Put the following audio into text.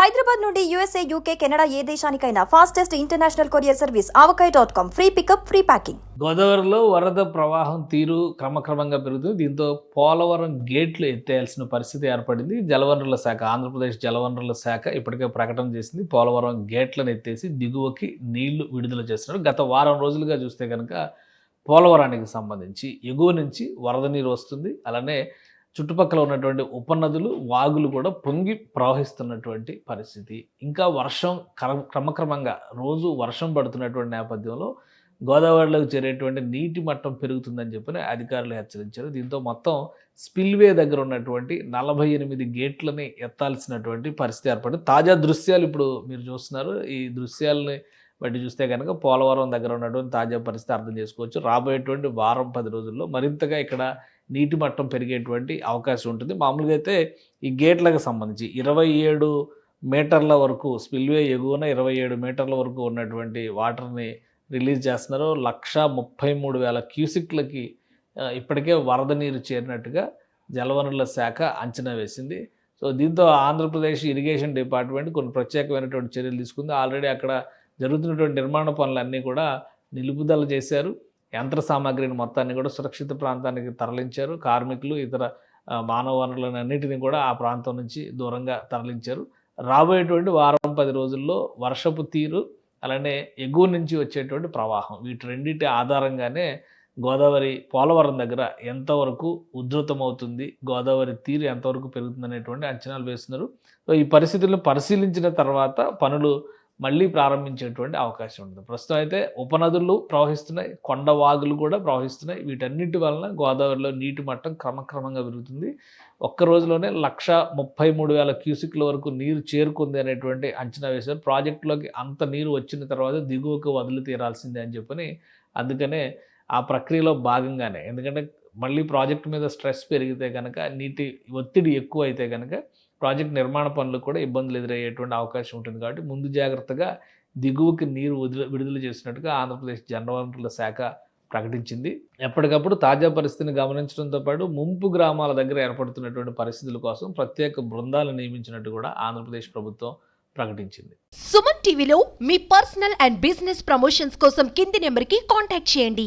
హైదరాబాద్ నుండి USA, UK, Canada ఏ దేశానికైనా fastest international courier service avocai.com. Free pickup, free packing. గోదావరిలో వరద ప్రవాహం తీరు క్రమక్రమంగా పెరుగుతుంది. దీంతో పోలవరం గేట్లు ఎత్తేయాల్సిన పరిస్థితి ఏర్పడింది. జలవనరుల శాఖ, ఆంధ్రప్రదేశ్ జలవనరుల శాఖ ఇప్పటికే ప్రకటన చేసింది. పోలవరం గేట్లను ఎత్తేసి దిగువకి నీళ్లు విడుదల చేస్తున్నారు. గత వారం రోజులుగా చూస్తే కనుక పోలవరానికి సంబంధించి ఎగువ నుంచి వరద నీరు వస్తుంది. అలానే చుట్టుపక్కల ఉన్నటువంటి ఉపనదులు, వాగులు కూడా పొంగి ప్రవహిస్తున్నటువంటి పరిస్థితి. ఇంకా వర్షం క్రమక్రమంగా రోజు వర్షం పడుతున్నటువంటి నేపథ్యంలో గోదావరిలోకి చేరేటువంటి నీటి మట్టం పెరుగుతుందని చెప్పి అధికారులు హెచ్చరించారు. దీంతో మొత్తం స్పిల్వే దగ్గర ఉన్నటువంటి 48 గేట్లని ఎత్తాల్సినటువంటి పరిస్థితి ఏర్పడింది. తాజా దృశ్యాలు ఇప్పుడు మీరు చూస్తున్నారు. ఈ దృశ్యాలని బట్టి చూస్తే కనుక పోలవరం దగ్గర ఉన్నటువంటి తాజా పరిస్థితి అర్థం చేసుకోవచ్చు. రాబోయేటువంటి వారం 10 రోజుల్లో మరింతగా ఇక్కడ నీటి మట్టం పెరిగేటువంటి అవకాశం ఉంటుంది. మామూలుగా అయితే ఈ గేట్లకు సంబంధించి 27 మీటర్ల వరకు స్పిల్వే ఎగువన 27 మీటర్ల వరకు ఉన్నటువంటి వాటర్ని రిలీజ్ చేస్తున్నారు. 1,33,000 క్యూసిక్లకి ఇప్పటికే వరద నీరు చేరినట్టుగా జలవనరుల శాఖ అంచనా వేసింది. సో దీంతో ఆంధ్రప్రదేశ్ ఇరిగేషన్ డిపార్ట్మెంట్ కొన్ని ప్రత్యేకమైనటువంటి చర్యలు తీసుకుంది. ఆల్రెడీ అక్కడ జరుగుతున్నటువంటి నిర్మాణ పనులన్నీ కూడా నిలుపుదల చేశారు. యంత్ర సామాగ్రిని మొత్తాన్ని కూడా సురక్షిత ప్రాంతానికి తరలించారు. కార్మికులు, ఇతర మానవ వనరులను అన్నిటిని కూడా ఆ ప్రాంతం నుంచి దూరంగా తరలించారు. రాబోయేటువంటి వారం 10 రోజుల్లో వర్షపు తీరు, అలానే ఎగువ నుంచి వచ్చేటువంటి ప్రవాహం, వీటి రెండింటి ఆధారంగానే గోదావరి పోలవరం దగ్గర ఎంతవరకు ఉధృతమవుతుంది, గోదావరి తీరు ఎంతవరకు పెరుగుతుంది అనేటువంటి అంచనాలు వేస్తున్నారు. సో ఈ పరిస్థితులను పరిశీలించిన తర్వాత పనులు మళ్ళీ ప్రారంభించేటువంటి అవకాశం ఉంటుంది. ప్రస్తుతం అయితే ఉపనదులు ప్రవహిస్తున్నాయి, కొండవాగులు కూడా ప్రవహిస్తున్నాయి. వీటన్నిటి వలన గోదావరిలో నీటి మట్టం క్రమక్రమంగా పెరుగుతుంది. ఒక్క రోజులోనే 1,33,000 క్యూసిక్ల వరకు నీరు చేరుకుంది అనేటువంటి అంచనా వేశారు. ప్రాజెక్టులోకి అంత నీరు వచ్చిన తర్వాత దిగువకు వదిలి తీరాల్సిందే అని చెప్పని, అందుకనే ఆ ప్రక్రియలో భాగంగానే, ఎందుకంటే మళ్ళీ ప్రాజెక్టు మీద స్ట్రెస్ పెరిగితే కనుక, నీటి ఒత్తిడి ఎక్కువ అయితే కనుక ప్రాజెక్ట్ నిర్మాణ పనులు కూడా ఇబ్బందులు ఎదురయ్యేటువంటి అవకాశం ఉంటుంది. కాబట్టి ముందు జాగ్రత్తగా దిగువకి నీరు విడుదల చేసినట్టుగా ఆంధ్రప్రదేశ్ జలవనరుల శాఖ ప్రకటించింది. ఎప్పటికప్పుడు తాజా పరిస్థితిని గమనించడంతో పాటు ముంపు గ్రామాల దగ్గర ఏర్పడుతున్నటువంటి పరిస్థితుల కోసం ప్రత్యేక బృందాలు నియమించినట్టు కూడా ఆంధ్రప్రదేశ్ ప్రభుత్వం ప్రకటించింది. సుమన్ టీవీలో మీ పర్సనల్ అండ్ బిజినెస్ ప్రమోషన్స్ కోసం కింది నెంబర్కి కాంటాక్ట్ చేయండి.